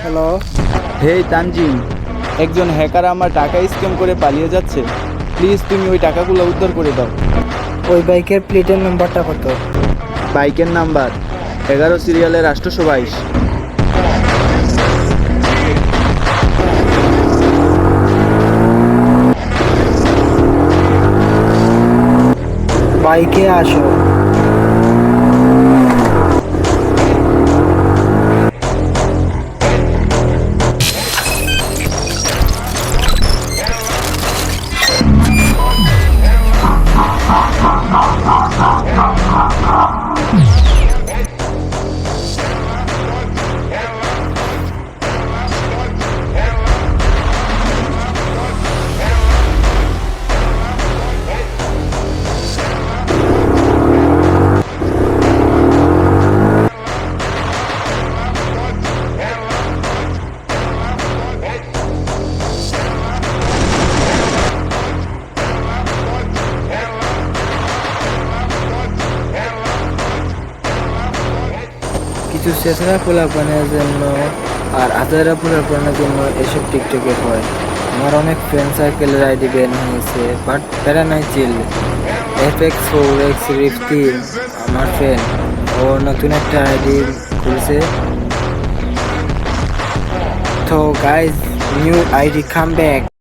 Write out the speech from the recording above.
Hello. হেই তানজিম, একজন hacker আমার টাকা স্ক্যাম করে পালিয়ে যাচ্ছে। প্লিজ তুমি ওই টাকাগুলো উদ্ধার করে দাও। ওই বাইকের প্লেটের নাম্বারটা কত? বাইকের নাম্বার 11 সিরিয়ালের 822। বাইকে আসো। কিছু চেতনা পোলাপানের জন্য আর আজারা পোলাপানের জন্য এসব টিকটকে হয়। আমার অনেক ফ্রেন্ড সার্কেলের আইডি ব্যান হয়েছে, বাট প্যারা নাই, চিল। FX4X আমার ফ্রেন্ড, ও নতুন একটা আইডি খুলছে। তো guys, new ID come back.